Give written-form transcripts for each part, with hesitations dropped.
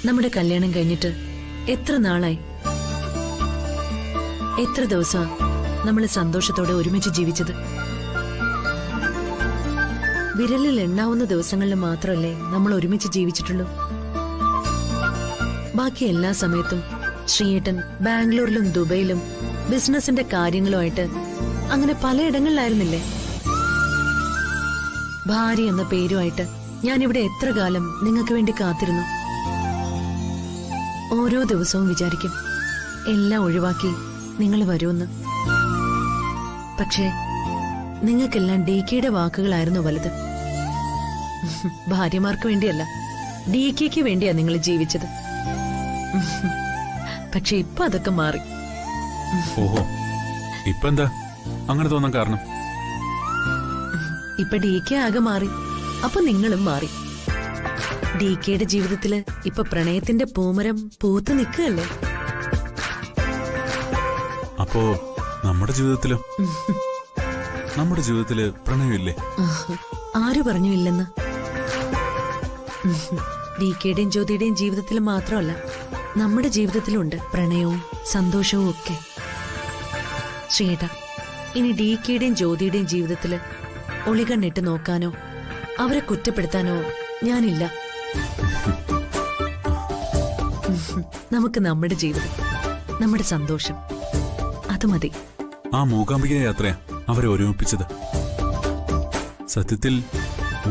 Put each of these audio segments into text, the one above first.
നമ്മുടെ കല്യാണം കഴിഞ്ഞിട്ട് എത്ര നാളായി, എത്ര ദിവസമാ നമ്മൾ സന്തോഷത്തോടെ ഒരുമിച്ച് ജീവിച്ചത്. വിരലിൽ എണ്ണാവുന്ന ദിവസങ്ങളിൽ മാത്രമല്ലേ നമ്മൾ ഒരുമിച്ച് ജീവിച്ചിട്ടുള്ളൂ. ബാക്കി എല്ലാ സമയത്തും ശ്രീയേട്ടൻ ബാംഗ്ലൂരിലും ദുബൈയിലും ബിസിനസിന്റെ കാര്യങ്ങളുമായിട്ട് അങ്ങനെ പലയിടങ്ങളിലായിരുന്നില്ലേ. ഭാര്യ എന്ന പേരുമായിട്ട് ഞാനിവിടെ എത്ര കാലം നിങ്ങൾക്ക് വേണ്ടി കാത്തിരുന്നു. ഓരോ ദിവസവും വിചാരിക്കും എല്ലാം ഒഴിവാക്കി നിങ്ങൾ വരുമെന്ന്. പക്ഷേ നിങ്ങൾക്കെല്ലാം DKയുടെ വാക്കുകളായിരുന്നു വലുത്. ഭാര്യമാർക്ക് വേണ്ടിയല്ല, DKക്ക് വേണ്ടിയാ നിങ്ങൾ ജീവിച്ചത്. പക്ഷെ ഇപ്പൊ അതൊക്കെ മാറി. ഓഹോ, ഇപ്പൊ എന്താ അങ്ങനെ തോന്നാൻ കാരണം? ഇപ്പൊ DK ആകെ മാറി, അപ്പൊ നിങ്ങളും മാറി. DKയുടെ ജീവിതത്തില് ഇപ്പൊ പ്രണയത്തിന്റെ പൂമരം പൂത്ത് നിൽക്കുകയല്ലേ. അപ്പോ നമ്മുടെ ജീവിതത്തില് പ്രണയമില്ലേ? ആര് പറഞ്ഞു ഇല്ലെന്ന്? DKയുടെയും ജ്യോതിയുടെയും ജീവിതത്തിൽ മാത്രമല്ല, നമ്മുടെ ജീവിതത്തിലുണ്ട് പ്രണയവും സന്തോഷവും ഒക്കെ. ശ്രീയേട്ടാ, ഇനി DKയുടെയും ജ്യോതിയുടെയും ജീവിതത്തില് ഒളികണ്ണിട്ട് നോക്കാനോ അവരെ കുറ്റപ്പെടുത്താനോ ഞാനില്ല. നമുക്ക് നമ്മുടെ ജീവിതം, നമ്മുടെ സന്തോഷം, അത് മതി. ആ മൂകാംബിക യാത്രയാ അവരെ ഒരുമിപ്പിച്ചത്. സത്യത്തിൽ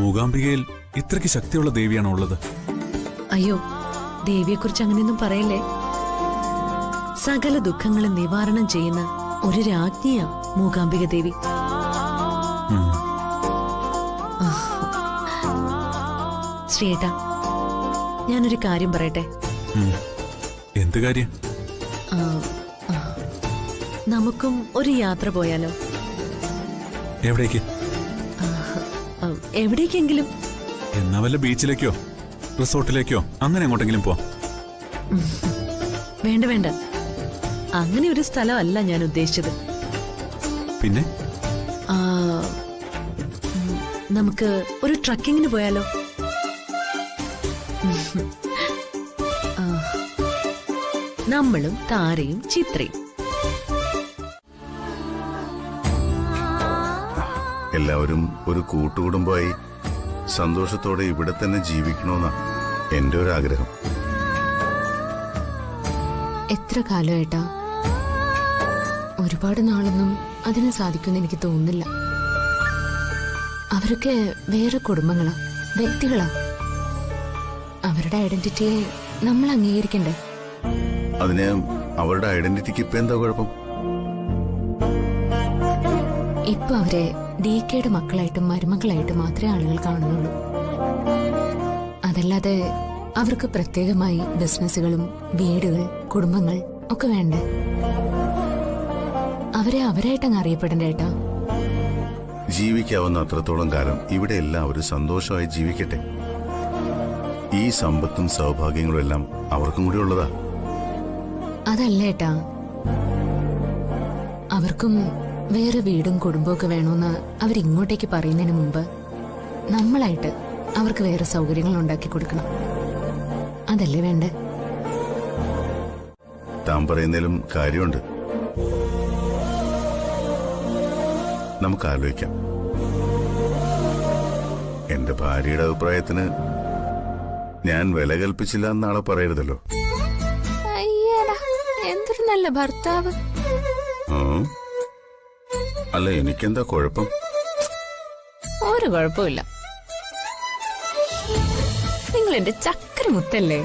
മൂകാംബികയിൽ ഇത്രയ്ക്ക് ശക്തിയുള്ള ദേവിയാണോ ഉള്ളത്? അയ്യോ, ദേവിയെക്കുറിച്ച് അങ്ങനെയൊന്നും പറയല്ലേ. സകല ദുഃഖങ്ങളും നിവാരണം ചെയ്യുന്ന ഒരു രാജ്ഞിയാ മൂകാംബിക ദേവി. ശ്രീയേട്ടാ, ഞാനൊരു കാര്യം പറയട്ടെ. എന്ത് കാര്യം? നമുക്കും ഒരു യാത്ര പോയാലോ? എവിടേക്ക്? എവിടേക്കെങ്കിലും. എന്നാ വല്ല ബീച്ചിലേക്കോ റിസോർട്ടിലേക്കോ അങ്ങനെ എങ്ങോട്ടെങ്കിലും പോവാം. വേണ്ട വേണ്ട, അങ്ങനെ ഒരു സ്ഥലമല്ല ഞാൻ ഉദ്ദേശിച്ചത്. പിന്നെ നമുക്ക് ഒരു ട്രക്കിങ്ങിന് പോയാലോ? നമ്മളും താരയും ചിത്രയും. എല്ലാവരും ഒരു കൂട്ടുകുടുംബമായി സന്തോഷത്തോടെ ഇവിടെ തന്നെ ജീവിക്കണമെന്നാ എന്റെ ഒരു ആഗ്രഹം. എത്ര കാലമായിട്ടാ? ഒരുപാട് നാളൊന്നും അതിന് സാധിക്കുമെന്ന് എനിക്ക് തോന്നുന്നില്ല. അവരൊക്കെ വേറെ കുടുംബങ്ങളാ, വ്യക്തികളാ. അവരുടെ ഐഡന്റിറ്റിയെ നമ്മൾ അംഗീകരിക്കണ്ടേ? അതിന് അവരുടെ ഐഡന്റിറ്റിക്ക് ഇപ്പൊ എന്താ കുഴപ്പം? ഇപ്പൊ അവരെ DKയുടെ മക്കളായിട്ടും മരുമക്കളായിട്ടും മാത്രമേ ആളുകൾ കാണുന്നുള്ളൂ. അതല്ലാതെ അവർക്ക് പ്രത്യേകമായി ബിസിനസ്സുകളും വീടുകൾ, കുടുംബങ്ങൾ ഒക്കെ വേണ്ടേ? അവരെ അവരായിട്ടങ്ങ് അറിയപ്പെടണ്ടേ ഏട്ടാ? ജീവിക്കാവുന്ന അത്രത്തോളം കാലം ഇവിടെ എല്ലാവരും സന്തോഷമായി ജീവിക്കട്ടെ. ഈ സമ്പത്തും സൗഭാഗ്യങ്ങളും എല്ലാം അവർക്കും കൂടി ഉള്ളതാ. അതല്ല ഏട്ടാ, അവർക്കും വേറെ വീടും കുടുംബവും ഒക്കെ വേണമെന്ന് അവരിങ്ങോട്ടേക്ക് പറയുന്നതിന് മുമ്പ് നമ്മളായിട്ട് അവർക്ക് വേറെ സൗകര്യങ്ങൾ ഉണ്ടാക്കി കൊടുക്കണം. അതല്ലേ വേണ്ടേ? താൻ പറയുന്നതിലും കാര്യമുണ്ട്. നമുക്ക് ആലോചിക്കാം. എന്റെ ഭാര്യയുടെ അഭിപ്രായത്തിന് ഞാൻ വില കൽപ്പിച്ചില്ല എന്നാളെ പറയരുതല്ലോ. എന്തൊരു നല്ല ഭർത്താവ്. അല്ല, എനിക്കെന്താ കുഴപ്പം? ഒരു കുഴപ്പമില്ല. നിങ്ങൾ എന്റെ ചക്കര മുത്തല്ലേ?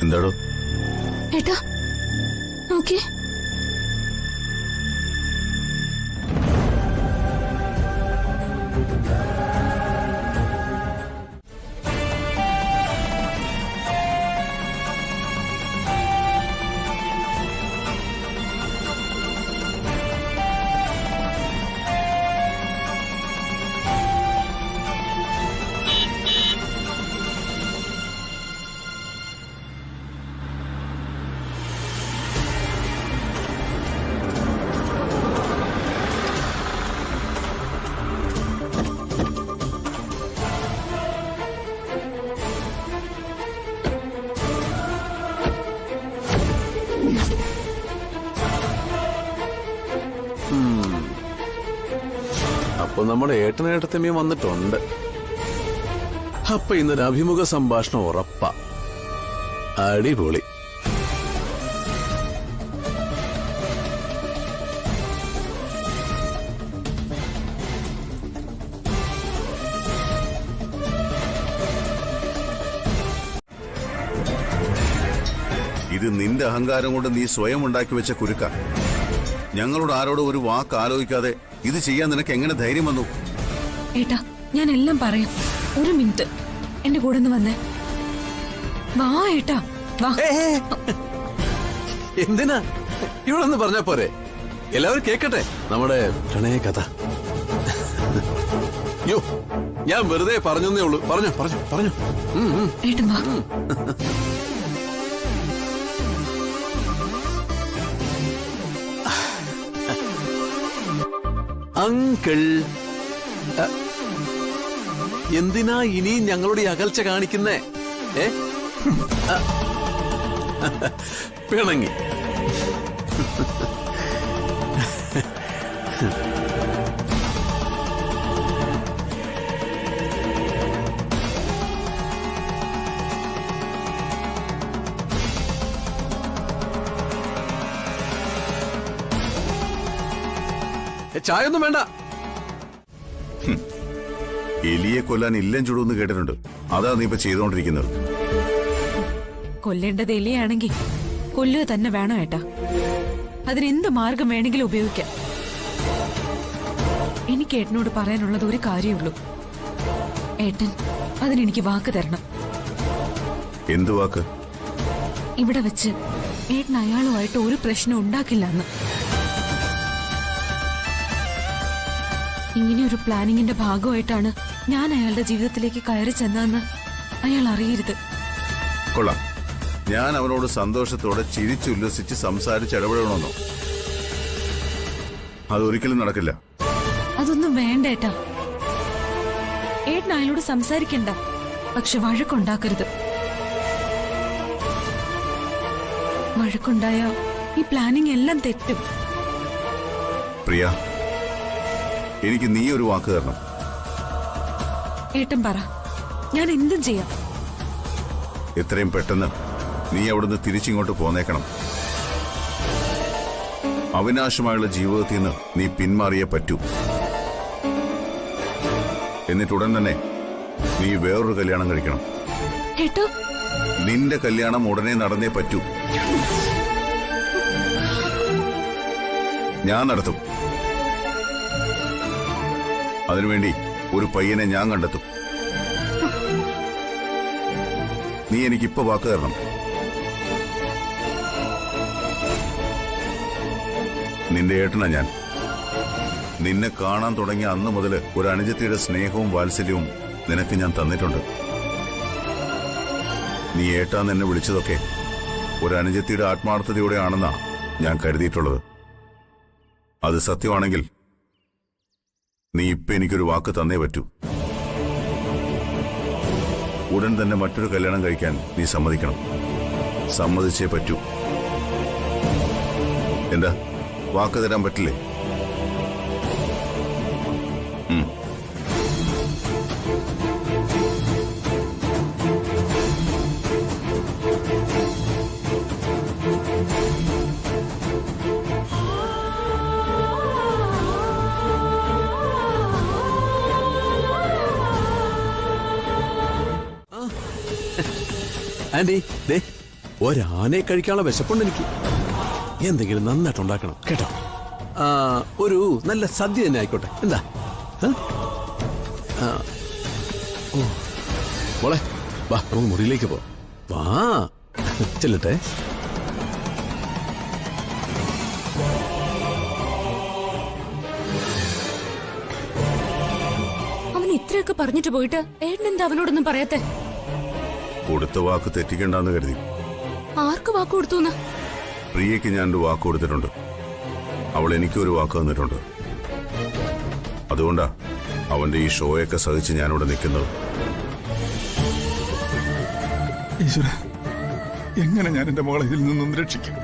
എന്താടോ? ഏട്ടാ നോക്കിയേ. അപ്പൊ നമ്മുടെ ഏട്ടനേട്ടത്തമ്മയും വന്നിട്ടുണ്ട്. അപ്പൊ ഇന്നൊരു അഭിമുഖ സംഭാഷണം ഉറപ്പാ. അടിപൊളി. ഇത് നിന്റെ അഹങ്കാരം കൊണ്ട് നീ സ്വയം ഉണ്ടാക്കി വെച്ച കുരുക്ക. ഞങ്ങളോട് ആരോടും ഒരു വാക്ക് ആലോചിക്കാതെ ഇത് ചെയ്യാൻ നിനക്ക് എങ്ങനെ ധൈര്യം വന്നു? ഏട്ടാ, ഞാൻ എല്ലാം പറയാം. ഒരു മിനിറ്റ് എന്റെ കൂടെ ഒന്ന് വന്നേ. വാ ഏട്ടാ, വാ. എന്തിനാ ഇവിടെ ഒന്ന് പറഞ്ഞാ പോരെ? എല്ലാവരും കേക്കട്ടെ നമ്മുടെ പ്രണയ കഥ. യോ, ഞാൻ വെറുതെ പറഞ്ഞേ ഉള്ളൂ. പറഞ്ഞു പറഞ്ഞു പറഞ്ഞു. ഏട്ടൻ വാ. അങ്കിൾ, എന്തിനാ ഇനിയും ഞങ്ങളുടെ ഈ അകൽച്ച കാണിക്കുന്നേ? പിണങ്ങി. ചായ ഒന്നും വേണ്ട. എലിയെ കൊല്ലാൻ ഇല്ലം ചുടുന്ന് കേട്ടിട്ടുണ്ട്. അതാ നീ ഇപ്പൊ ചെയ്തോണ്ടിരിക്കുന്നത്. കൊല്ലേണ്ടത് എലിയാണെങ്കിൽ കൊല്ലുക തന്നെ വേണം ഏട്ടാ. അതിനെന്ത് മാർഗം വേണമെങ്കിലും ഉപയോഗിക്കാം. എനിക്ക് ഏട്ടനോട് പറയാനുള്ളത് ഒരു കാര്യമുള്ളൂ. ഏട്ടൻ അതിനെനിക്ക് വാക്ക് തരണം. എന്ത് വാക്ക്? ഇവിടെ വെച്ച് ഏട്ടൻ അയാളുമായിട്ട് ഒരു പ്രശ്നം ഉണ്ടാക്കില്ലെന്ന്. ഇങ്ങനെ ഒരു പ്ലാനിങ്ങിന്റെ ഭാഗമായിട്ടാണ് ഞാൻ അയാളുടെ ജീവിതത്തിലേക്ക് കയറി ചെന്നതെന്ന് അയാൾ അറിയരുത്. കൊള്ളാം. ഞാൻ അവനോട് സന്തോഷത്തോടെ ചിരിച്ചുല്ലസിച്ച് സംസാരിച്ച് ഇടപെടണമെന്നോ? അതൊരിക്കലും നടക്കില്ല. അതൊന്നും വേണ്ട ഏട്ടാ. ഏട്ടൻ അയാളോട് സംസാരിക്കണ്ട, പക്ഷെ വഴക്കുണ്ടാക്കരുത്. വഴക്കുണ്ടായ ഈ പ്ലാനിങ് എല്ലാം തെറ്റും. പ്രിയ, എനിക്ക് നീ ഒരു വാക്ക് തരണം. ഏട്ടൻ പറ, ഞാൻ എന്തും ചെയ്യാം. എത്രയും പെട്ടെന്ന് നീ അവിടുന്ന് തിരിച്ചിങ്ങോട്ട് പോന്നേക്കണം. അവിനാശമായുള്ള ജീവിതത്തിൽ നിന്ന് നീ പിന്മാറിയേ പറ്റൂ. എന്നിട്ടുടൻ തന്നെ നീ വേറൊരു കല്യാണം കഴിക്കണം. ഏട്ടോ, നിന്റെ കല്യാണം ഉടനെ നടന്നേ പറ്റൂ. ഞാൻ നടത്തും. അതിനുവേണ്ടി ഒരു പയ്യനെ ഞാൻ കണ്ടെത്തും. നീ എനിക്കിപ്പോ വാക്ക് തരണം. നിന്റെ ഏട്ടനാ ഞാൻ. നിന്നെ കാണാൻ തുടങ്ങിയ അന്ന് മുതൽ ഒരു അനുജത്തിയുടെ സ്നേഹവും വാത്സല്യവും നിനക്ക് ഞാൻ തന്നിട്ടുണ്ട്. നീ ഏട്ടാന്ന് എന്നെ വിളിച്ചതൊക്കെ ഒരു അനുജത്തിയുടെ ആത്മാർത്ഥതയോടെയാണെന്നാ ഞാൻ കരുതിയിട്ടുള്ളത്. അത് സത്യമാണെങ്കിൽ നീ ഇപ്പൊ എനിക്കൊരു വാക്ക് തന്നേ പറ്റൂ. ഉടൻ തന്നെ മറ്റൊരു കല്യാണം കഴിക്കാൻ നീ സമ്മതിക്കണം. സമ്മതിച്ചേ പറ്റൂ. എന്താ, വാക്ക് തരാൻ പറ്റില്ലേ? ആന്റി, ദേ ഒരാനയെ കഴിക്കാനുള്ള വിശപ്പുണ്ട് എനിക്ക്. എന്തെങ്കിലും നന്നായിട്ട് ഉണ്ടാക്കണം കേട്ടോ. ഒരു നല്ല സദ്യ തന്നെ ആയിക്കോട്ടെ. എന്താ? മോളെ വാ, നമുക്ക് മുറിയിലേക്ക് പോ. വാ, ചെല്ലട്ടെ. അവൻ ഇത്രയൊക്കെ പറഞ്ഞിട്ട് പോയിട്ട് ഏട്ടൻ എന്താ അവനോടൊന്നും പറയാത്തെ? കൊടുത്ത വാക്ക് തെറ്റിക്കണ്ടെന്ന് കരുതി. ആർക്ക് വാക്ക് കൊടുത്തു? പ്രിയയ്ക്ക് ഞാൻ ഒരു വാക്ക് കൊടുത്തിട്ടുണ്ട്. അവൾ എനിക്കൊരു വാക്ക് തന്നിട്ടുണ്ട്. അതുകൊണ്ടാ അവന്റെ ഈ ഷോയൊക്കെ സഹിച്ച് ഞാനിവിടെ നിൽക്കുന്നത്. ഈശ്വര, എങ്ങനെ ഞാൻ എന്റെ മകളെ ഇതിൽ നിന്നും രക്ഷിക്കും?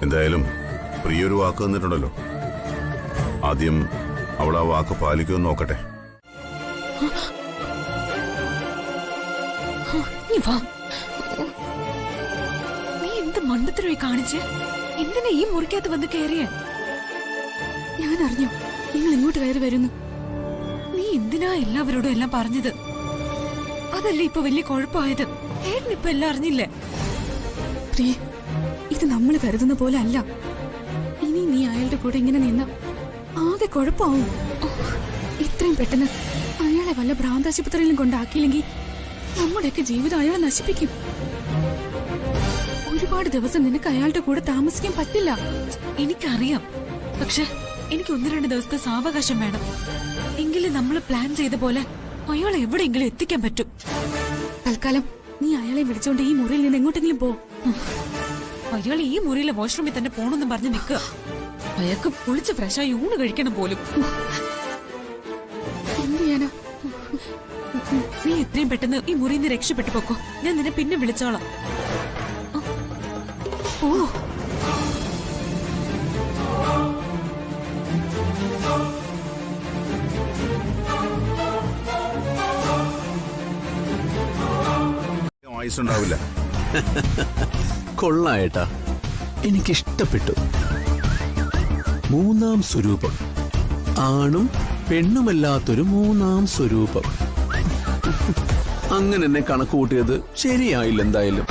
എന്തായാലും പ്രിയ ഒരു വാക്ക് തന്നിട്ടുണ്ടല്ലോ. ആദ്യം അവൾ ആ വാക്ക് പാലിക്കുമെന്ന് നോക്കട്ടെ. നീ വാ. നീ എന്ത് മണ്ടത്തരമായി കാണിച്ച് എന്തിനാ ഈ മുറിക്കകത്ത് വന്ന് കയറിയ? ഞാൻ അറിഞ്ഞു നിങ്ങൾ ഇങ്ങോട്ട് കയറി വരുന്നു. നീ എന്തിനാ എല്ലാവരോടും എല്ലാം പറഞ്ഞത്? അതല്ലേ ഇപ്പൊ വലിയ കുഴപ്പമായത്. ഏട്ടനിപ്പൊ എല്ലാം അറിഞ്ഞില്ലേ? പ്രിയ, ഇത് നമ്മൾ കരുതുന്ന പോലെ അല്ല. ഇനി നീ അയാളുടെ കൂടെ ഇങ്ങനെ നിന്ന ആകെ കുഴപ്പമാവും. ഇത്രയും പെട്ടെന്ന് അയാളെ വല്ല ഭ്രാന്താശുപത്രിയിലും കൊണ്ടാക്കിയില്ലെങ്കിൽ നമ്മുടെയൊക്കെ ജീവിതം അയാളെ നശിപ്പിക്കും. ഒരുപാട് ദിവസം നിനക്ക് അയാളുടെ കൂടെ താമസിക്കാൻ പറ്റില്ല. എനിക്കറിയാം, പക്ഷെ എനിക്ക് 1-2 ദിവസത്തെ സാവകാശം വേണം. എങ്കിലും നമ്മൾ പ്ലാൻ ചെയ്ത പോലെ അയാളെ എവിടെയെങ്കിലും എത്തിക്കാൻ പറ്റും. തൽക്കാലം നീ അയാളെ വിളിച്ചോണ്ട് ഈ മുറിയിൽ നിന്ന് എങ്ങോട്ടെങ്കിലും പോ. അയാൾ ഈ മുറിയിലെ വാഷ്റൂമിൽ തന്നെ പോണെന്ന് പറഞ്ഞ് നിൽക്കുക. അയാൾക്ക് കുളിച്ച് ഫ്രഷായി ഊണ് കഴിക്കണം പോലും. എന്ത് ചെയ്യാനാ? നീ എത്രയും പെട്ടെന്ന് ഈ മുറിയിൽ നിന്ന് രക്ഷപ്പെട്ടു പോക്കോ. ഞാൻ നിന്നെ പിന്നെ വിളിച്ചോളാം. ഓ, ആയുസുണ്ടാവില്ല. കൊള്ളായേട്ടാ, എനിക്കിഷ്ടപ്പെട്ടു. 3-ാം സ്വരൂപം, ആണും പെണ്ണുമല്ലാത്തൊരു 3-ാം സ്വരൂപം. അങ്ങനെ എന്നെ കണക്ക് കൂട്ടിയത് ശരിയായില്ല. എന്തായാലും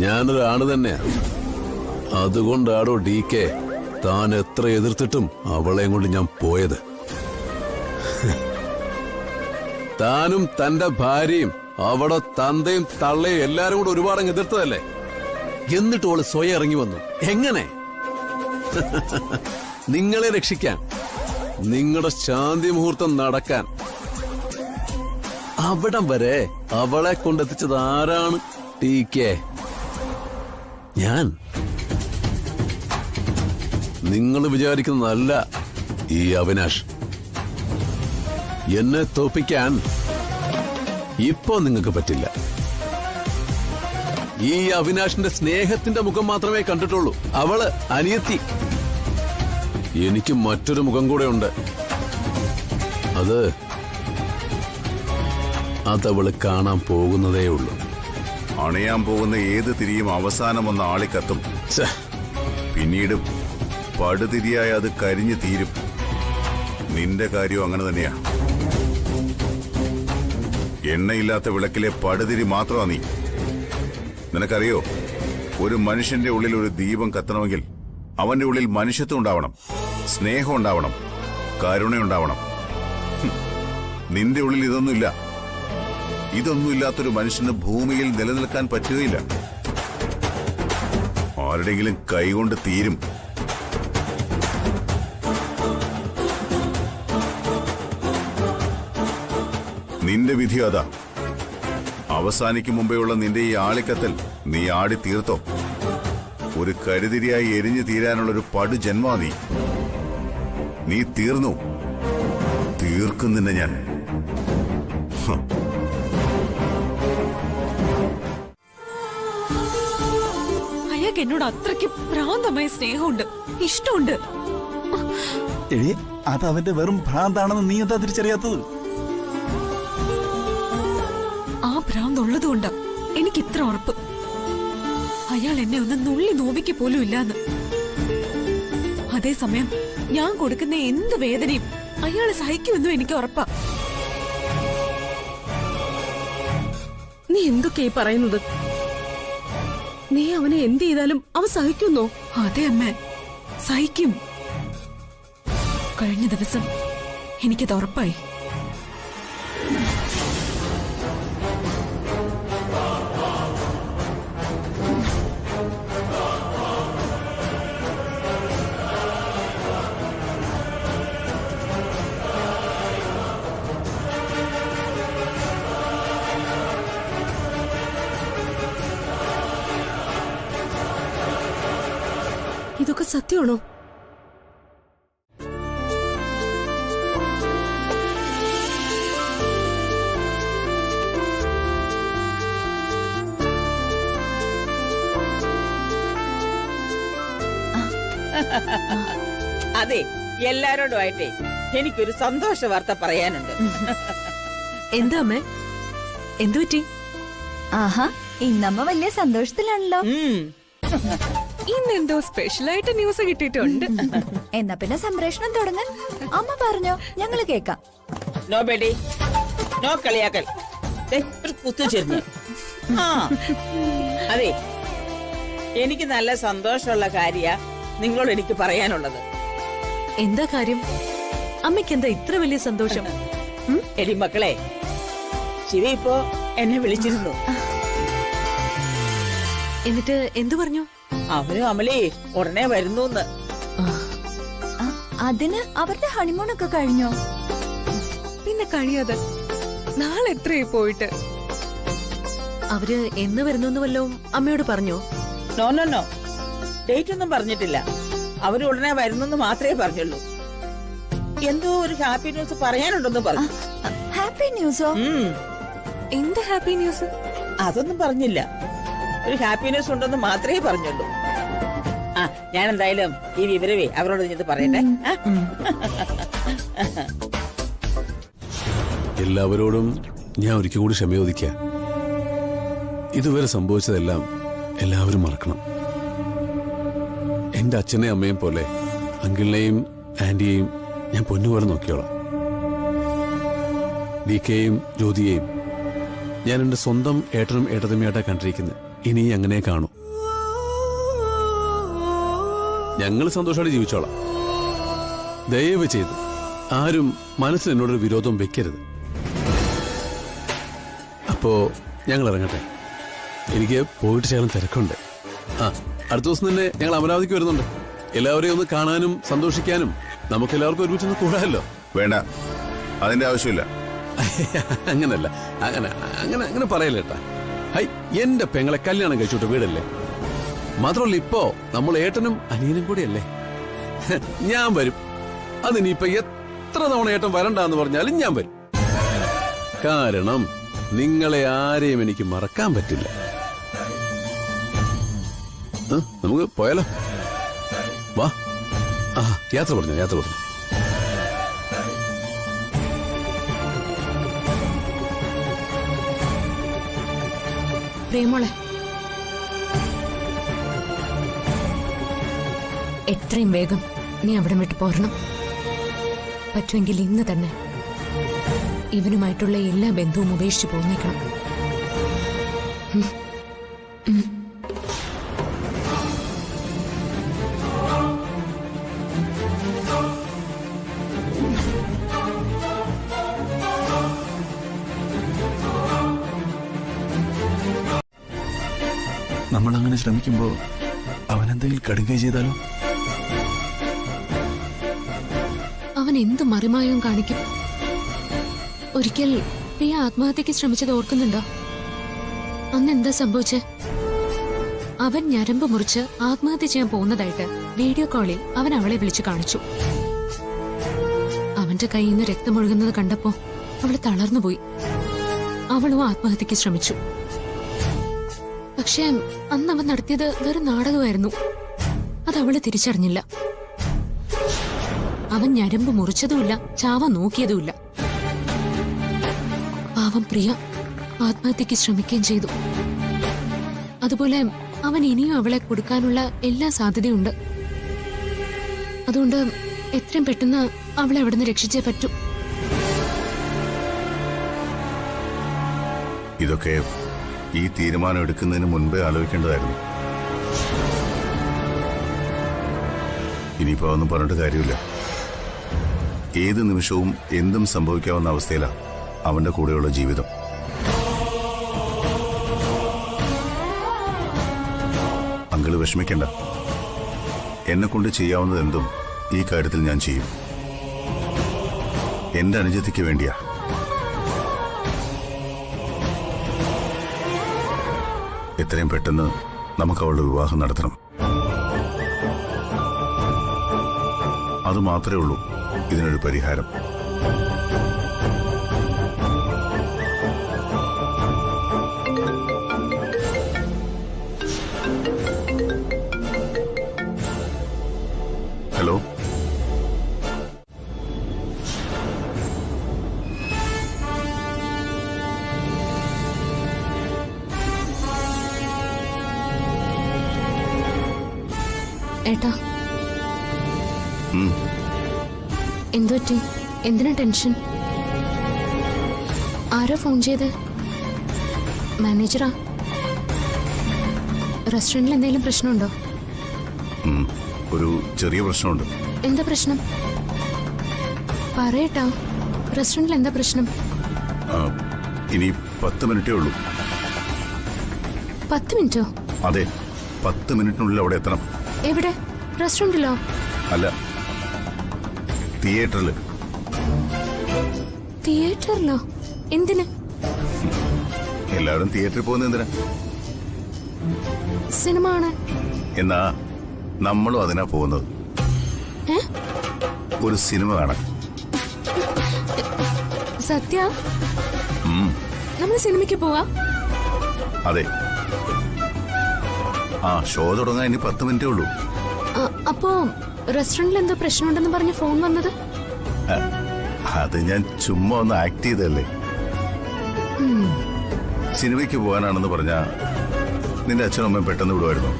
ഞാനൊരാണ് തന്നെയാ. അതുകൊണ്ടാടോ DK താൻ എത്ര എതിർത്തിട്ടും അവളെയും കൊണ്ട് ഞാൻ പോയത്. താനും തന്റെ ഭാര്യയും അവിടെ തന്തയും തള്ളയും എല്ലാരും കൂടെ ഒരുപാട് എതിർത്തതല്ലേ? എന്നിട്ട് അവള് സ്വയം ഇറങ്ങി വന്നു. എങ്ങനെ? നിങ്ങളെ രക്ഷിക്കാൻ, നിങ്ങളുടെ ശാന്തി മുഹൂർത്തം നടക്കാൻ. അവിടം വരെ അവളെ കൊണ്ടെത്തിച്ചത് ആരാണ്? DK. ഞാൻ. നിങ്ങൾ വിചാരിക്കുന്നതല്ല ഈ അവിനാഷ്. എന്നെ തോപ്പിക്കാൻ ഇപ്പോ നിങ്ങൾക്ക് പറ്റില്ല. ഈ അവിനാഷിന്റെ സ്നേഹത്തിന്റെ മുഖം മാത്രമേ കണ്ടിട്ടുള്ളൂ. അവള് അനിയത്തി. എനിക്ക് മറ്റൊരു മുഖം കൂടെ ഉണ്ട്. അതവള് കാണാൻ പോകുന്നതേ ഉള്ളൂ. അണയാൻ പോകുന്ന ഏത് തിരിയും അവസാനം ഒന്ന് ആളിക്കത്തും. പിന്നീട് പടുതിരിയായി അത് കരിഞ്ഞു തീരും. നിന്റെ കാര്യം അങ്ങനെ തന്നെയാ. എണ്ണയില്ലാത്ത വിളക്കിലെ പടുതിരി മാത്രമാ നീ. നിനക്കറിയോ, ഒരു മനുഷ്യന്റെ ഉള്ളിൽ ഒരു ദീപം കത്തണമെങ്കിൽ അവന്റെ ഉള്ളിൽ മനുഷ്യത്വം ഉണ്ടാവണം, സ്നേഹം ഉണ്ടാവണം, കരുണയുണ്ടാവണം. നിന്റെ ഉള്ളിൽ ഇതൊന്നുമില്ല. ഇതൊന്നുമില്ലാത്തൊരു മനുഷ്യന് ഭൂമിയിൽ നിലനിൽക്കാൻ പറ്റുകയില്ല. ആരുടെങ്കിലും കൈകൊണ്ട് തീരും. നിന്റെ വിധി അതാ. അവസാനിക്കും മുമ്പേയുള്ള നിന്റെ ഈ ആളിക്കത്തൽ നീ ആടി തീർത്തോ. ഒരു കരുതിരിയായി എരിഞ്ഞു തീരാനുള്ളൊരു പടുജന്മാ നീ തീർന്നു. തീർക്കും നിന്നെ ഞാൻ. അയാൾക്ക് എന്നോട് അത്രയ്ക്ക് ഭ്രാന്തമായ സ്നേഹമുണ്ട്, ഇഷ്ടമുണ്ട്. എഴേ, അത് അവന്റെ വെറും ഭ്രാന്താണെന്ന് നീ എന്താ തിരിച്ചറിയാത്തത്? ആ ഭ്രാന്തുള്ളതുകൊണ്ട് എനിക്ക് ഇത്ര ഉറപ്പ്. അയാൾ എന്നെ ഒന്ന് നുള്ളി നോവിക്ക് പോലും ഇല്ലാന്ന്. അതേസമയം ഞാൻ കൊടുക്കുന്ന എന്ത് വേദനയും അയാള് സഹിക്കുമെന്നും എനിക്ക് ഉറപ്പാ. നീ എന്തൊക്കെയായി പറയുന്നത്? നീ അവനെ എന്ത് ചെയ്താലും അവൻ സഹിക്കുന്നോ? അതെ അമ്മേ, സഹിക്കും. കഴിഞ്ഞ ദിവസം എനിക്കത് ഉറപ്പായി. ഇതൊക്കെ സത്യമാണോ? അതെ, എല്ലാരോടുമായിട്ടേ എനിക്കൊരു സന്തോഷ വാർത്ത പറയാനുണ്ട്. എന്താ അമ്മേ, എന്തു പറ്റി? ആഹാ, ഇന്നമ്മ വലിയ സന്തോഷത്തിലാണല്ലോ. ഇന്നെന്തോ സ്പെഷ്യലായിട്ട് ന്യൂസ് കിട്ടിയിട്ടുണ്ട്. എന്നാ പിന്നെ സംപ്രേഷണം തുടങ്ങാൻ അമ്മ പറഞ്ഞോ, ഞങ്ങള് കേക്കാം. നോ ബേഡി, നോ കളിയാക്കൽ. ഒരു കുത്തുചെരിഞ്ഞു. അതെ, എനിക്ക് നല്ല സന്തോഷമുള്ള കാര്യ നിങ്ങളോട് എനിക്ക് പറയാനുള്ളത്. എന്താ കാര്യം? അമ്മയ്ക്ക് എന്താ ഇത്ര വലിയ സന്തോഷം? എടി മക്കളെ, ശിവ ഇപ്പോ എന്നെ വിളിച്ചിരുന്നു. എന്നിട്ട് എന്തു പറഞ്ഞു? അവനും അമലേ ഉടനെ വരുന്നു. അതിന് അവരുടെ ഹണിമൂണൊക്കെ കഴിഞ്ഞോ? പിന്നെ കഴിയാതെ നാളെ എത്രയായി പോയിട്ട്? അവര് എന്ന് വരുന്നു വല്ലതും അമ്മയോട് പറഞ്ഞോ? നോ നോ നോ, ഡേറ്റ് ഒന്നും പറഞ്ഞിട്ടില്ല. അവര് ഉടനെ വരുന്നെന്ന് മാത്രമേ പറഞ്ഞുള്ളൂ. എന്തോ ഒരു ഹാപ്പി ന്യൂസ് പറയാനുണ്ടെന്ന് പറഞ്ഞു. ഹാപ്പി ന്യൂസോ? എന്ത് ഹാപ്പി ന്യൂസ്? അതൊന്നും പറഞ്ഞില്ല. ഒരു ഹാപ്പി ന്യൂസ് ഉണ്ടെന്ന് മാത്രമേ പറഞ്ഞുള്ളൂ. ആ, ഞാൻ എന്തായാലും ഈ വിവരവേ അവരോട് ഇത് പറയട്ടെ. എല്ലാവരോടും ഞാൻ ഒരിക്കൽ കൂടി ക്ഷമ ചോദിക്കുക. ഇതുവരെ സംഭവിച്ചതെല്ലാം എല്ലാവരും മറക്കണം. എന്റെ അച്ഛനെയും അമ്മയും പോലെ അങ്കിളിനെയും ആന്റിയെയും ഞാൻ പൊന്നുപോലെ നോക്കിയോളാം. DKയെയും ജ്യോതിയെയും ഞാൻ എന്റെ സ്വന്തം ഏട്ടനും ഏട്ടതമ്മയായിട്ടാ കണ്ടിരിക്കുന്നത്. ഇനി അങ്ങനെ കാണൂ. ഞങ്ങൾ സന്തോഷത്തോടെ ജീവിച്ചോളാം. ദയവ് ചെയ്ത് ആരും മനസ്സിൽ എന്നോടൊരു വിരോധം വെക്കരുത്. അപ്പോ ഞങ്ങൾ ഇറങ്ങട്ടെ. എനിക്ക് പോയിട്ട് ശകലം തിരക്കുണ്ട്. അടുത്ത ദിവസം തന്നെ ഞങ്ങൾ അമരാവതിക്ക് വരുന്നുണ്ട്. എല്ലാവരെയും ഒന്ന് കാണാനും സന്തോഷിക്കാനും നമുക്ക് എല്ലാവർക്കും ഒരുമിച്ചൊന്ന് കൂടാമല്ലോ. വേണ്ട, അതിന്റെ ആവശ്യമില്ല. അങ്ങനല്ല, അങ്ങനെ അങ്ങനെ അങ്ങനെ പറയല്ലേട്ടാ. ഹൈ, എന്റെ പെങ്ങളെ കല്യാണം കഴിച്ചോട്ട് വീടല്ലേ. മാത്രമല്ല ഇപ്പോ നമ്മൾ ഏട്ടനും അനിയനും കൂടിയല്ലേ. ഞാൻ വരും. അതിനിപ്പോ എത്ര തവണ ഏട്ടൻ വരണ്ടെന്ന് പറഞ്ഞാലും ഞാൻ വരും. കാരണം നിങ്ങളെ ആരെയും എനിക്ക് മറക്കാൻ പറ്റില്ല. നമുക്ക് പോയാലോ? വാ. യാത്ര പറഞ്ഞു, യാത്ര പറഞ്ഞു. പ്രേമോളെ, എത്രയും വേഗം നീ അവിടെ വിട്ട് പോരണം. പറ്റുമെങ്കിൽ ഇന്ന് തന്നെ ഇവനുമായിട്ടുള്ള എല്ലാ ബന്ധവും ഉപേക്ഷിച്ച് പോന്നേക്കണം. നമ്മൾ അങ്ങനെ ശ്രമിക്കുമ്പോ അവനെന്തെങ്കിലും കടുകൈ ചെയ്താലോ? അവൻ എന്ത് മറിമായവും കാണിക്കും. ഒരിക്കൽ പ്രിയ ആത്മഹത്യക്ക് ശ്രമിച്ചത് ഓർക്കുന്നുണ്ടോ? അന്ന് എന്താ സംഭവിച്ചേ? അവൻ ഞരമ്പ് മുറിച്ച് ആത്മഹത്യ ചെയ്യാൻ പോകുന്നതായിട്ട് വീഡിയോ കോളിൽ അവൻ അവളെ വിളിച്ചു കാണിച്ചു. അവന്റെ കയ്യിൽ നിന്ന് രക്തമൊഴുകുന്നത് കണ്ടപ്പോ അവള് തളർന്നുപോയി. അവളും ആത്മഹത്യക്ക് ശ്രമിച്ചു. പക്ഷേ അന്ന് അവൻ നടത്തിയത് വെറും നാടകമായിരുന്നു. അത് അവള് തിരിച്ചറിഞ്ഞില്ല. അവൻ ഞരമ്പ് മുറിച്ചതുമില്ല, ചാവ നോക്കിയതുമില്ല. പാവം പ്രിയ ആത്മഹത്യക്ക് ശ്രമിക്കുകയും ചെയ്തു. അതുപോലെ അവൻ ഇനിയും അവളെ കൊടുക്കാനുള്ള എല്ലാ സാധ്യതയുണ്ട്. അതുകൊണ്ട് എത്രയും പെട്ടെന്ന് അവളെ അവിടുന്ന് രക്ഷിച്ചേ പറ്റൂ. ഇതൊക്കെ ഈ തീരുമാനം എടുക്കുന്നതിന് മുൻപേ ആലോചിക്കേണ്ടതായിരുന്നു. ഇനിയിപ്പോ ഒന്നും പറഞ്ഞിട്ട് കാര്യമില്ല. ഏത് നിമിഷവും എന്തും സംഭവിക്കാവുന്ന അവസ്ഥയിലാണ് അവന്റെ കൂടെയുള്ള ജീവിതം. അങ്കിള് വിഷമിക്കണ്ട. എന്നെ കൊണ്ട് ചെയ്യാവുന്നത് എന്തും ഈ കാര്യത്തിൽ ഞാൻ ചെയ്യും. എന്റെ അനുജത്തിക്ക് വേണ്ടിയാ. എത്രയും പെട്ടെന്ന് നമുക്ക് അവളുടെ വിവാഹം നടത്തണം. അത് മാത്രമേ ഉള്ളൂ ഇതിനൊരു പരിഹാരം. ഏട്ടാ ഉം. എന്തു പറ്റി? എന്തിനാ ടെൻഷൻ? ആരാ ഫോൺ ചെയ്ത്? മാനേജറാ? റെസ്റ്റോറന്റിൽ എന്തെങ്കിലും പ്രശ്നമുണ്ടോ? ഉം. ഒരു ചെറിയ പ്രശ്നമുണ്ട്. എന്താ പ്രശ്നം? പറയട്ടാ, റെസ്റ്റോറന്റിൽ എന്താ പ്രശ്നം? ആ, ഇനി 10 മിനിറ്റേ ഉള്ളൂ. 10 മിനിറ്റോ? അതെ, 10 മിനിറ്റിനുള്ളിൽ അവിടെ എത്തണം. എവിടെ? റെസ്റ്റോറന്റിലോ? അല്ല, തിയേറ്ററിൽ. തിയേറ്ററിലോ? എന്തിന്? എല്ലാവരും തിയേറ്ററിൽ പോകുന്നത് എന്തിനാ? സിനിമ ആണ്. എന്നാ നമ്മളും അതിനാ പോകുന്നത്. ഏ? ഒരു സിനിമ കാണാൻ. സത്യ? ഉം. നമ്മൾ സിനിമയ്ക്ക് പോവാ? അതെ. ആ, ഷോ തുടങ്ങാൻ ഇനി 10 മിനിറ്റേ ഉള്ളൂ. അപ്പോ റെസ്റ്റോറന്റിൽ എന്തോ പ്രശ്നമുണ്ടെന്ന് പറഞ്ഞ് ഫോൺ വന്നത്? അത് ഞാൻ ചുമ്മാ ഒന്ന് ആക്ട് ചെയ്തല്ലേ. സിനിമയ്ക്ക് പോകാനാണെന്ന് പറഞ്ഞാ നിന്റെ അച്ഛനും അമ്മയും പെട്ടെന്ന് വിടുമായിരുന്നു.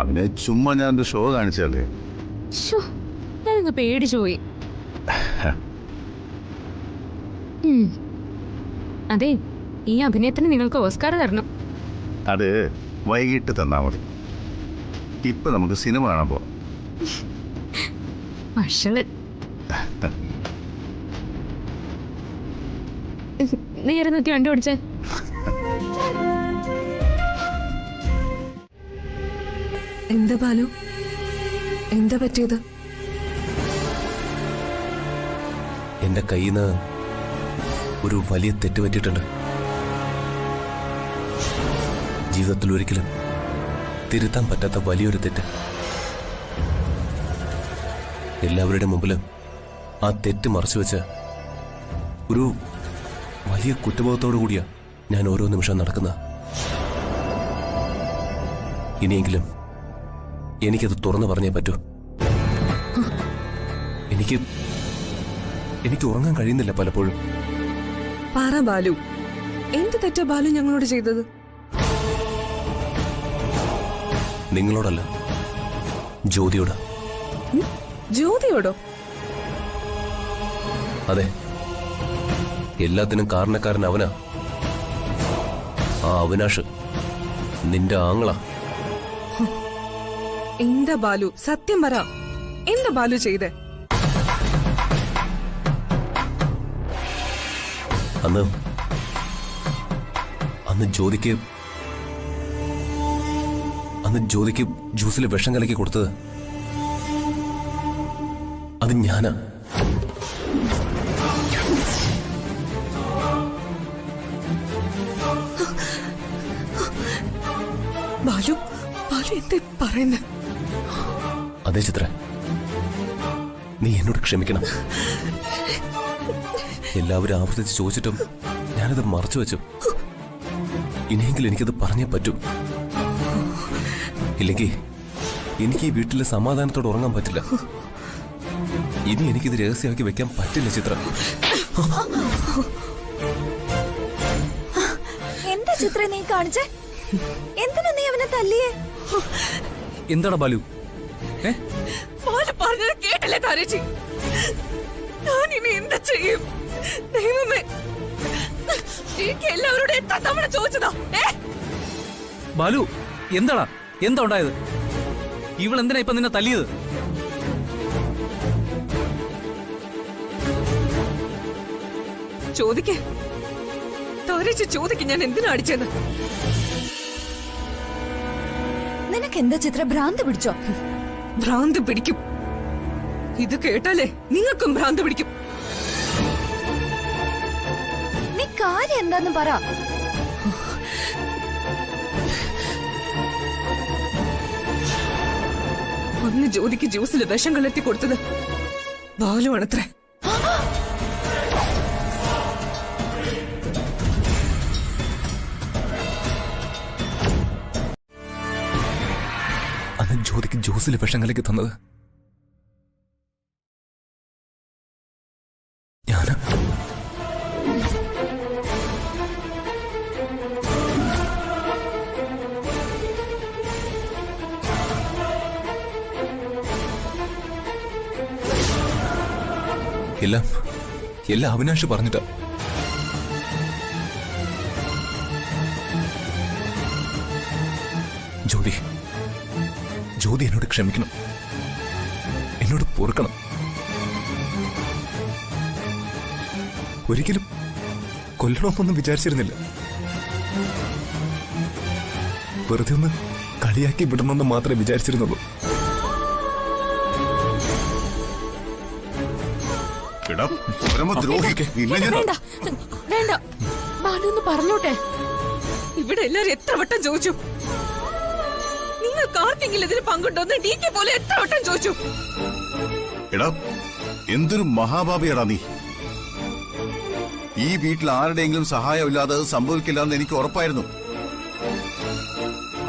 അതിനെ ചുമ്മാ ഞാൻ ഒരു ഷോ കാണിച്ചല്ലേ. ഞാനങ്ങ് പേടിച്ചു പോയി. അതെ, ഈ അഭിനയത്തിന് നിങ്ങൾക്ക് ഓസ്കാർ തരണം. അത് വൈകിട്ട് തന്നാ മതി. ഇപ്പൊ നമുക്ക് സിനിമ കാണാൻ പോവാം. മഷള്. നേരെ നോക്കി വണ്ടി ഓടിച്ചേ. എന്താ ബാലു, എന്താ പറ്റിയത്? എന്റെ കയ്യിൽ നിന്ന് ഒരു വലിയ തെറ്റ് പറ്റിയിട്ടുണ്ട്. ജീവിതത്തിൽ ഒരിക്കലും തിരുത്താൻ പറ്റാത്ത വലിയൊരു തെറ്റ്. എല്ലാവരുടെ മുമ്പിലും ആ തെറ്റ് മറച്ചു വെച്ച് ഒരു വലിയ കുറ്റബോധത്തോടു കൂടിയാ ഞാൻ ഓരോ നിമിഷം നടക്കുന്നത്. ഇനിയെങ്കിലും എനിക്കത് തുറന്നു പറഞ്ഞേ പറ്റൂ. എനിക്ക് ഉറങ്ങാൻ കഴിയുന്നില്ല പലപ്പോഴും. പറ ബാലു, എന്ത് തെറ്റാ ബാലു ഞങ്ങളോട് ചെയ്തത്? നിങ്ങളോടല്ല, ജ്യോതിയോട്. ജ്യോതിയോടോ? അതെ, എല്ലാത്തിനും കാരണക്കാരൻ അവനാ. ആ അവിനാഷ് നിന്റെ ആങ്ങളാ. എന്താ ബാലു, സത്യം പറ, എന്താ ബാലു ചെയ്തേ? അന്ന് ജ്യോതിക്ക് ജ്യൂസിൽ വിഷം കലക്കി കൊടുത്തത് അത് ഞാനാ. ബാലു, ബാലു എന്താ പറയുന്നേ? അതെ ചിത്ര, നീ എന്നോട് ക്ഷമിക്കണം. എല്ലാവരും ആവർത്തിച്ച് ചോദിച്ചിട്ടും ഞാനത് മറച്ചു വെച്ചു. ഇനിയെങ്കിലും എനിക്കത് പറഞ്ഞേ പറ്റൂ. ഇല്ലെങ്കിൽ എനിക്ക് ഈ വീട്ടിൽ സമാധാനത്തോടെ ഉറങ്ങാൻ പറ്റില്ല. ഇനി എനിക്കിത് രഹസ്യമാക്കി വെക്കാൻ പറ്റില്ല ചിത്ര. എന്താ ചിത്ര നീ കാണിച്ചേ? എന്തിനാ നീ അവനെ തല്ലിയേ? എന്താണ് ബാലു? ബാലു പറഞ്ഞത് കേട്ടില്ലേ താരേച്ചി? ഞാൻ ഇനി എന്താ ചെയ്യും? ദൈവമേ, എനിക്ക് എല്ലാവരോടും എത്ര തവണ ചോദിച്ചതാ? ബാലു, എന്താടാ, എന്താ ഉണ്ടായത്? ഇവളെന്തിനാ ഇപ്പൊ നിന്നെ തല്ലിയത്? ചോദിക്കേ, താരേച്ചി ചോദിക്കും ഞാൻ എന്തിനാ അടിച്ചത്? നിനക്ക് എന്താ ചിത്ര, ഭ്രാന്ത് പിടിച്ചോ? ഭ്രാന്ത് പിടിക്കും. ഇത് കേട്ടാലേ നിങ്ങൾക്കും ഭ്രാന്ത് പിടിക്കും. നീ കാര്യം എന്താന്ന് പറ. അന്ന് ജ്യോതിക്ക് ജ്യൂസിൽ വിഷം കലർത്തി കൊടുത്തത് ബാലു ആണത്രേ. അന്ന് ജ്യോതിക്ക് ജ്യൂസിൽ വിഷം കലക്കി തന്നത് ഞാനാ. എല്ലാം അവിനാഷ് പറഞ്ഞിട്ടാ. ജ്യോതി എന്നോട് ക്ഷമിക്കണം, എന്നോട് പൊറുക്കണം. ഒരിക്കലും കൊല്ലണമെന്നൊന്നും വിചാരിച്ചിരുന്നില്ല. വെറുതെ ഒന്ന് കളിയാക്കി വിടണമെന്ന് മാത്രമേ വിചാരിച്ചിരുന്നുള്ളൂ. വേണ്ട വേണ്ട, ബാലു ഒന്ന് പറഞ്ഞോട്ടെ. ഇവിടെ എല്ലാരും എത്ര വട്ടം ചോദിച്ചു, നിങ്ങൾക്ക് ആർക്കെങ്കിലും ഇതിന് പങ്കുണ്ടോന്ന് DK പോലെ എത്ര വട്ടം ചോദിച്ചു. എടാ, എന്തൊരു മഹാഭാപിയടാ നീ. ഈ വീട്ടിൽ ആരുടെയെങ്കിലും സഹായമില്ലാതെ അത് സംഭവിക്കില്ല എന്ന് എനിക്ക് ഉറപ്പായിരുന്നു.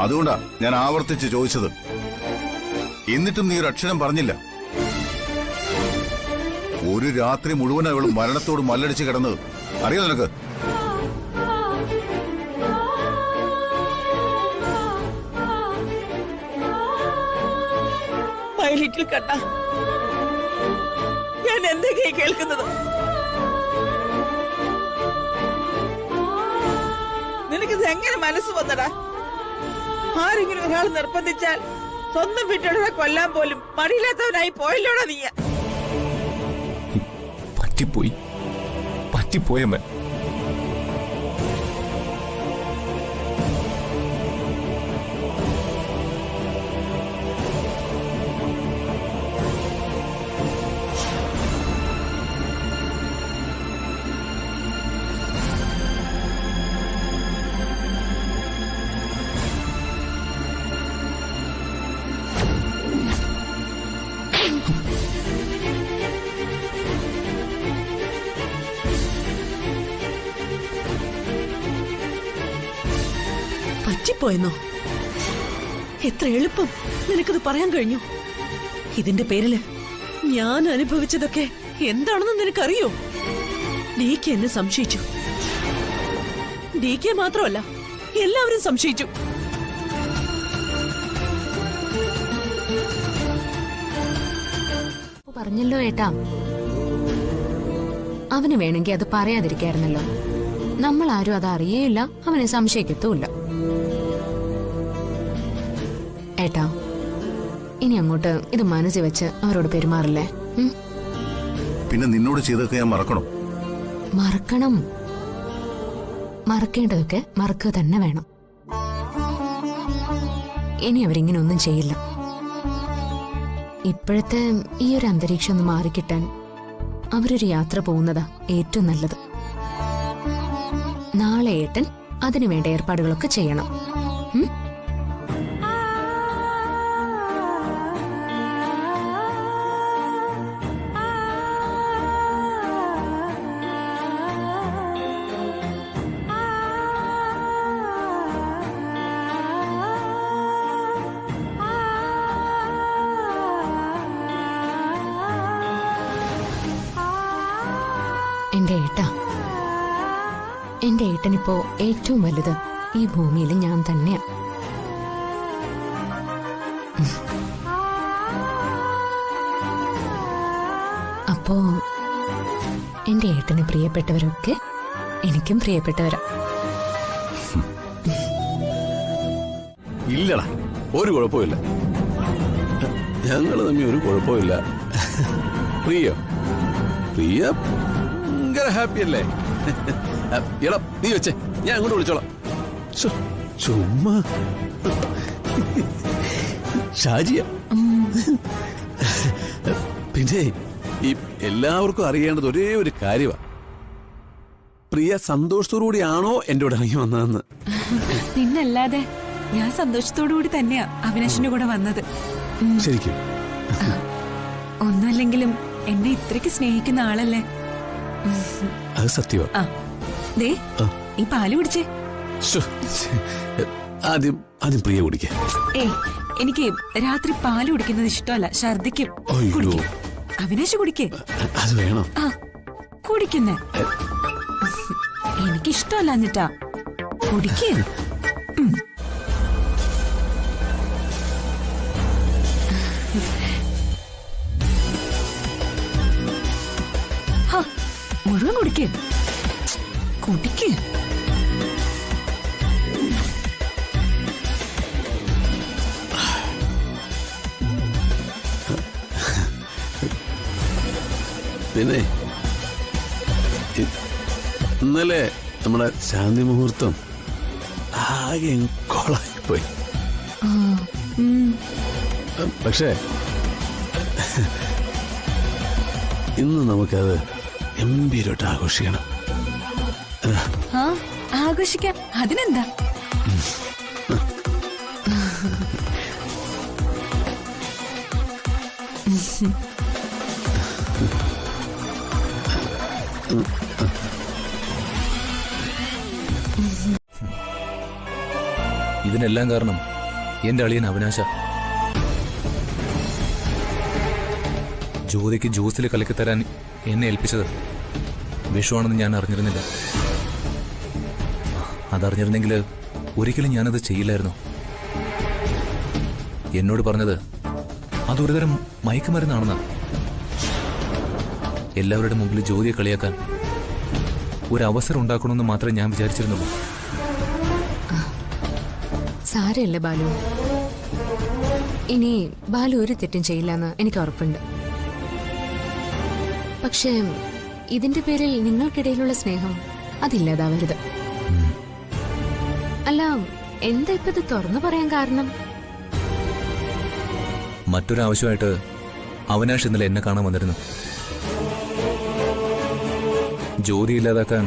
അതുകൊണ്ടാ ഞാൻ ആവർത്തിച്ച് ചോദിച്ചത്. എന്നിട്ടും നീ ഒരു അക്ഷരം പറഞ്ഞില്ല. ഒരു രാത്രി മുഴുവൻ അവൾ മരണത്തോട് മല്ലടിച്ച് കിടന്നത് അറിയോ നിനക്ക്? പൈലറ്റിൽ കണ്ട ഞാൻ എന്തൊക്കെയാ കേൾക്കുന്നത്? നിനക്കിത് എങ്ങനെ മനസ്സ് വന്നടാ? ആരെങ്കിലും ഒരാൾ നിർബന്ധിച്ചാൽ സ്വന്തം വീട്ടുകാരെ കൊല്ലാൻ പോലും മടിയില്ലാത്തവനായി പോയല്ലോടാ നീ. പറ്റിപ്പോയമ്മ. പറ്റിപ്പോയെന്നോ? എത്ര എളുപ്പം നിനക്കത് പറയാൻ കഴിഞ്ഞു. ഇതിന്റെ പേരില് ഞാൻ അനുഭവിച്ചതൊക്കെ എന്താണെന്ന് നിനക്കറിയോ? DK എന്നെ സംശയിച്ചു. DK മാത്രമല്ല, എല്ലാവരും സംശയിച്ചു. പറഞ്ഞല്ലോ ഏട്ടാ, അവന് വേണമെങ്കിൽ അത് പറയാതിരിക്കായിരുന്നല്ലോ. നമ്മൾ ആരും അത് അറിയേയില്ല, അവനെ സംശയിക്കത്തുമില്ല. ഏട്ടാ, ഇനി അങ്ങോട്ട് ഇത് മനസ്സിൽ വെച്ച് അവരോട് പെരുമാറില്ലേ? പിന്നെ നിന്നോട് ചെയ്തൊക്കെ ഞാൻ മറക്കണോ? മറക്കണം. മറക്കേണ്ടതൊക്കെ മറക്കുക തന്നെ വേണം. ഇനി അവരിങ്ങനെ ഒന്നും ചെയ്യില്ല. ഇപ്പോഴത്തെ ഈ ഒരു അന്തരീക്ഷം ഒന്ന് മാറിക്കിട്ടാൻ അവരൊരു യാത്ര പോകുന്നതാ ഏറ്റവും നല്ലത്. നാളെ ഏട്ടൻ അതിനു വേണ്ട ഏർപ്പാടുകളൊക്കെ ചെയ്യണം. എന്റെ ഏട്ടനിപ്പോ ഏറ്റവും വലുത് ഈ ഭൂമിയിൽ ഞാൻ തന്നെയാ. അപ്പോ എന്റെ ഏട്ടന് പ്രിയപ്പെട്ടവരൊക്കെ എനിക്കും പ്രിയപ്പെട്ടവരാ. ഇല്ലടാ, ഒരു കുഴപ്പമില്ല. ഞങ്ങൾ തമ്മിൽ ഒരു കുഴപ്പമില്ല. പ്രിയ ഭയങ്കര ഹാപ്പി അല്ലേ? എടാ, നീ വെച്ചേ, ഞാൻ അങ്ങോട്ട് വിളിച്ചോളാം. ചുമ്മാ ഷാജിയ. പിന്നെ ഈ എല്ലാവർക്കും അറിയേണ്ടത് ഒരേ ഒരു കാര്യമാണ്, പ്രിയ സന്തോഷത്തോടുകൂടിയാണോ എന്റെ കൂടെ ഇറങ്ങി വന്നതെന്ന്. പിന്നല്ലാതെ ഞാൻ സന്തോഷത്തോടുകൂടി തന്നെയാ അവിനാശിന്റെ കൂടെ വന്നത്. ശരിക്കും ഒന്നുമല്ലെങ്കിലും എന്നെ ഇത്രയ്ക്ക് സ്നേഹിക്കുന്ന ആളല്ലേ. അത് സത്യമാ. ദേ, ഈ പാല് കുടിച്ചേ. ആദ്യം പ്രിയ കുടിക്കേ. എനിക്ക് രാത്രി പാല് കുടിക്കുന്നത് ഇഷ്ടമല്ല, ഛർദിക്കും. അവിനാശ് കുടിക്കേ. അത് വേണം. കുടിക്കുന്നേ എനിക്കിഷ്ടമല്ല. എന്നിട്ടാ കുടിക്കേ. കുടിക്ക് കുടിക്ക്. പിന്നെ ഇന്നലെ നമ്മുടെ ശാന്തി മുഹൂർത്തം ആകെ കൊളായിപ്പോയി. പക്ഷേ ഇന്ന് നമുക്കത് ഗംഭീരമായിട്ട് ആഘോഷിക്കണം. ആ ആഘോഷിക്കാം, അതിനെന്താ. ഇതിനെല്ലാം കാരണം എന്റെ അളിയൻ അവിനാശ. ജ്യോതിക്ക് ജ്യൂസിൽ കലക്കിത്തരാൻ എന്നെ ഏൽപ്പിച്ചത് വിഷമാണെന്ന് ഞാൻ അറിഞ്ഞിരുന്നില്ല. അതറിഞ്ഞിരുന്നെങ്കിൽ ഒരിക്കലും ഞാനത് ചെയ്യില്ലായിരുന്നു. എന്നോട് പറഞ്ഞത് അതൊരുതരം മയക്കുമരുന്നാണെന്നാ. എല്ലാവരുടെ മുമ്പിൽ ജ്യോതിയെ കളിയാക്കാൻ ഒരവസരം ഉണ്ടാക്കണമെന്ന് മാത്രമേ ഞാൻ വിചാരിച്ചിരുന്നുള്ളൂ. സാരമില്ല ബാലു. ഇനി ബാലു ഒരു തെറ്റും ചെയ്യില്ലെന്ന് എനിക്ക് ഉറപ്പുണ്ട്. പക്ഷേ ഇതിന്റെ പേരിൽ നിങ്ങൾക്കിടയിലുള്ള സ്നേഹം അതില്ലാതാവരുത്. അല്ല, എന്താ ഇപ്പൊ ഇത് തുറന്നു പറയാൻ കാരണം? മറ്റൊരാവശ്യമായിട്ട് അവിനാഷ് ഇന്നലെ എന്നെ കാണാൻ വന്നിരുന്നു. ജ്യോതി ഇല്ലാതാക്കാൻ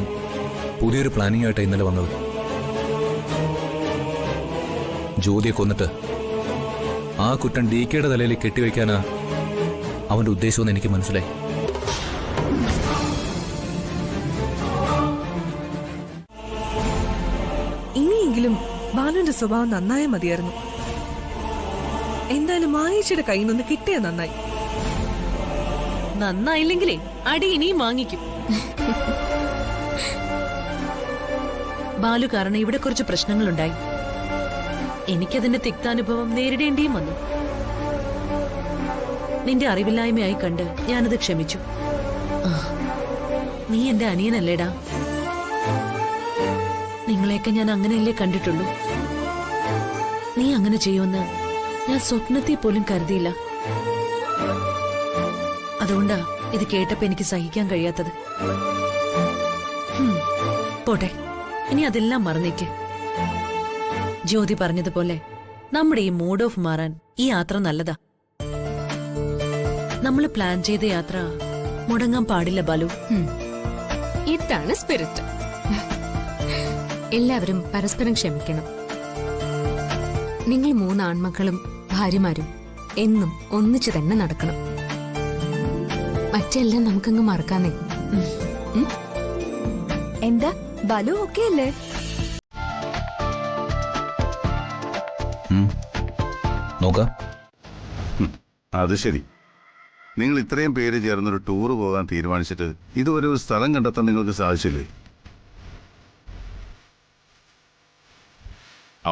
പുതിയൊരു പ്ലാനിംഗ് ആയിട്ട് ഇന്നലെ വന്നത്. ജ്യോതിയെ കൊന്നിട്ട് ആ കുറ്റം DKയുടെ തലയിൽ കെട്ടിവെക്കാനാ അവന്റെ ഉദ്ദേശമെന്ന് എനിക്ക് മനസ്സിലായി. ഇനിയെങ്കിലും ബാലുവിന്റെ സ്വഭാവം നന്നായ മതിയായിരുന്നു. എന്തായാലും മായേച്ചിയുടെ കയ്യിൽ നിന്ന് കിട്ടിയ നന്നായി. നന്നായില്ലെങ്കിലേ അടി ഇനിയും വാങ്ങിക്കും. ബാലു കാരണം ഇവിടെ കുറച്ച് പ്രശ്നങ്ങളുണ്ടായി. എനിക്കതിന്റെ തിക്താനുഭവം നേരിടേണ്ടിയും വന്നു. നിന്റെ അറിവില്ലായ്മയായി കണ്ട് ഞാനത് ക്ഷമിച്ചു. നീ എന്റെ അനിയനല്ലേടാ. നിങ്ങളെയൊക്കെ ഞാൻ അങ്ങനെയല്ലേ കണ്ടിട്ടുള്ളൂ. നീ അങ്ങനെ ചെയ്യുമെന്ന് ഞാൻ സ്വപ്നത്തിൽ പോലും കരുതിയില്ല. അതുകൊണ്ടാ ഇത് കേട്ടപ്പോ എനിക്ക് സഹിക്കാൻ കഴിയാത്തത്. പോട്ടെ, ഇനി അതെല്ലാം മറന്നേക്ക്. ജ്യോതി പറഞ്ഞതുപോലെ നമ്മുടെ ഈ മൂഡ് ഓഫ് മാറാൻ ഈ യാത്ര നല്ലതാ. നമ്മൾ പ്ലാൻ ചെയ്ത യാത്ര മുടങ്ങാൻ പാടില്ല ബാലു. ഇതാണ് സ്പിരിറ്റ്. എല്ലാവരും പരസ്പരം ക്ഷമിക്കണം. നിങ്ങൾ 3 ആൺമക്കളും ഭാര്യമാരും എന്നും ഒന്നിച്ചു തന്നെ നടക്കണം. മറ്റെല്ലാം നമുക്കങ്ങ് മറക്കാന്നേ. എന്താ ബാലു ഓക്കെ അല്ലേ? നോക്കാം. അത് ശരി. നിങ്ങൾ ഇത്രയും പേര് ചേർന്നൊരു ടൂറ് പോകാൻ തീരുമാനിച്ചിട്ട് ഇതുവരെ ഒരു സ്ഥലം കണ്ടെത്താൻ നിങ്ങൾക്ക് സാധിച്ചില്ലേ?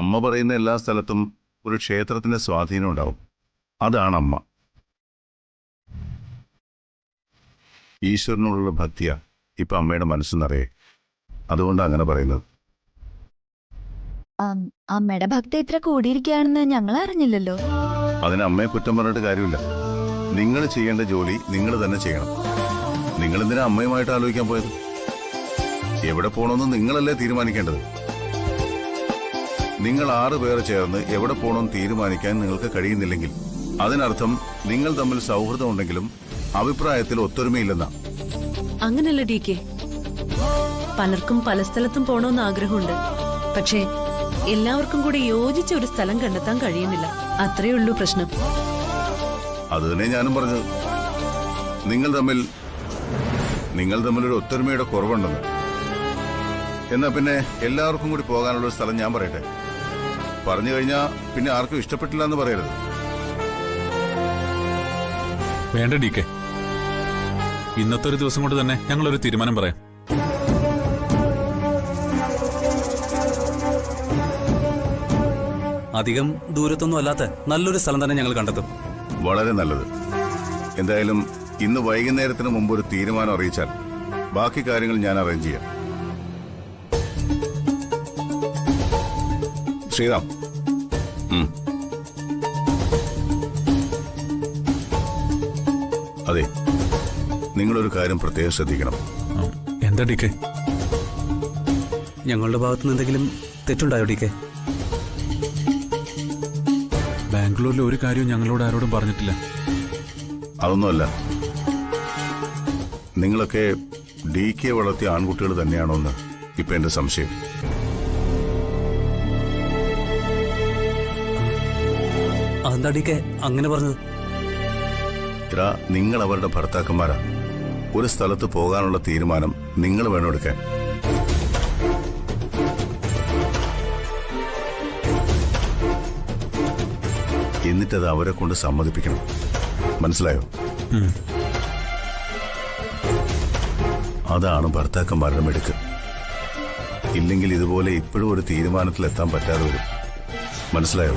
അമ്മ പറയുന്ന എല്ലാ സ്ഥലത്തും ഒരു ക്ഷേത്രത്തിന്റെ സ്വാധീനം ഉണ്ടാവും. അതാണ് അമ്മ. ഈശ്വരനോടുള്ള ഭക്തിയാ ഇപ്പൊ അമ്മയുടെ മനസ്സ് നിറയെ. അതുകൊണ്ടാണ് അങ്ങനെ പറയുന്നത്. അമ്മയുടെ ഭക്തി ഇത്ര കൂടിയിരിക്കുകയാണെന്ന് ഞങ്ങൾ അറിഞ്ഞില്ലല്ലോ. അതിന് അമ്മയെ കുറ്റം പറഞ്ഞിട്ട് കാര്യമില്ല. നിങ്ങൾ ചെയ്യേണ്ട ജോലി നിങ്ങൾ തന്നെ ചെയ്യണം. നിങ്ങൾ എന്തിനാ അമ്മയുമായിട്ട് ആലോചിക്കാൻ പോയത്? എവിടെ പോകണമെന്ന് നിങ്ങളല്ലേ തീരുമാനിക്കേണ്ടത്. നിങ്ങൾ 6 പേർ ചേർന്ന് എവിടെ പോകണമെന്ന് തീരുമാനിക്കാൻ നിങ്ങൾക്ക് കഴിയുന്നില്ലെങ്കിൽ അതിനർത്ഥം നിങ്ങൾ തമ്മിൽ സൗഹൃദം ഉണ്ടെങ്കിലും അഭിപ്രായത്തിൽ ഒത്തൊരുമയില്ലെന്നാ. അങ്ങനല്ല DK. പലർക്കും പല സ്ഥലത്തും പോണമെന്ന് ആഗ്രഹമുണ്ട്. പക്ഷേ എല്ലാവർക്കും കൂടി യോജിച്ച ഒരു സ്ഥലം കണ്ടെത്താൻ കഴിയുന്നില്ല. അത്രേ ഉള്ളൂ പ്രശ്നം. അത് തന്നെ ഞാനും പറഞ്ഞത്. നിങ്ങൾ തമ്മിൽ ഒരു ഒത്തൊരുമയുടെ കുറവുണ്ടെന്ന്. എന്നാ പിന്നെ എല്ലാവർക്കും കൂടി പോകാനുള്ള ഒരു സ്ഥലം ഞാൻ പറയട്ടെ. പറഞ്ഞു കഴിഞ്ഞാ പിന്നെ ആർക്കും ഇഷ്ടപ്പെട്ടില്ല എന്ന് പറയരുത്. വേണ്ട DK. ഇന്നത്തെ ഒരു ദിവസം കൊണ്ട് തന്നെ ഞങ്ങളൊരു തീരുമാനം പറയാം. അധികം ദൂരത്തൊന്നും അല്ലാത്ത നല്ലൊരു സ്ഥലം തന്നെ ഞങ്ങൾ കണ്ടെത്തും. വളരെ നല്ലത്. എന്തായാലും ഇന്ന് വൈകുന്നേരത്തിന് മുമ്പ് ഒരു തീരുമാനം അറിയിച്ചാൽ ബാക്കി കാര്യങ്ങൾ ഞാൻ അറേഞ്ച് ചെയ്യാം. ശ്രീറാം, അതെ, നിങ്ങളൊരു കാര്യം പ്രത്യേകം ശ്രദ്ധിക്കണം. എന്താ ഡി കെ? ഞങ്ങളുടെ ഭാഗത്തുനിന്ന് എന്തെങ്കിലും തെറ്റുണ്ടായോ ഡി കെ? ബാംഗ്ലൂരിലെ ഒരു കാര്യവും ഞങ്ങളോട് ആരോടും പറഞ്ഞിട്ടില്ല. അതൊന്നുമല്ല, നിങ്ങളൊക്കെ ഡി കെ വളർത്തിയ ആൺകുട്ടികൾ തന്നെയാണോ എന്ന് ഇപ്പൊ എന്റെ സംശയം. അതെന്താ ഡി കെ അങ്ങനെ പറഞ്ഞത്? ഇതാ, നിങ്ങൾ അവരുടെ ഭർത്താക്കന്മാരാ. ഒരു സ്ഥലത്ത് പോകാനുള്ള തീരുമാനം നിങ്ങൾ വേണം എടുക്കാൻ. എന്നിട്ടത് അവരെ കൊണ്ട് സമ്മതിപ്പിക്കണം. മനസ്സിലായോ? അതാണ് ഭർത്താക്കന്മാരുടെ മെടുക്ക്. ഇല്ലെങ്കിൽ ഇതുപോലെ ഇപ്പോഴും ഒരു തീരുമാനത്തിലെത്താൻ പറ്റാതെ വരും. മനസ്സിലായോ?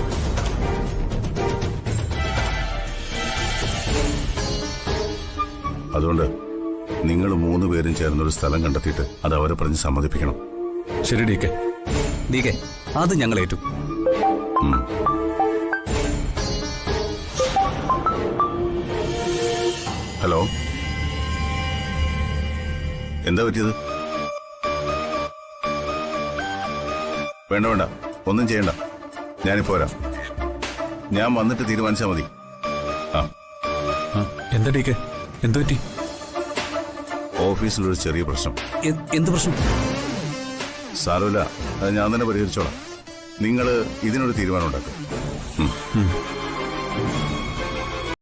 അതുകൊണ്ട് നിങ്ങൾ 3 പേരും ചേർന്നൊരു സ്ഥലം കണ്ടെത്തിയിട്ട് അത് അവരെ പറഞ്ഞ് സമ്മതിപ്പിക്കണം. ശരി ഡി കെ. ഡി കെ, അത് ഞങ്ങൾ ഏറ്റു. ഹലോ, എന്താ പറ്റിയത്? വേണ്ട വേണ്ട, ഒന്നും ചെയ്യണ്ട. ഞാനിപ്പോ വരാം. ഞാൻ വന്നിട്ട് തീരുമാനിച്ചാൽ മതി. എന്താ ഡി കെ? എന്തു പറ്റി? ഓഫീസിലൊരു ചെറിയ പ്രശ്നം. എന്ത് പ്രശ്നം? സാരമില്ല, അത് ഞാൻ തന്നെ പരിഹരിച്ചോളാം. നിങ്ങൾ ഇതിനൊരു തീരുമാനം ഉണ്ടാക്കും.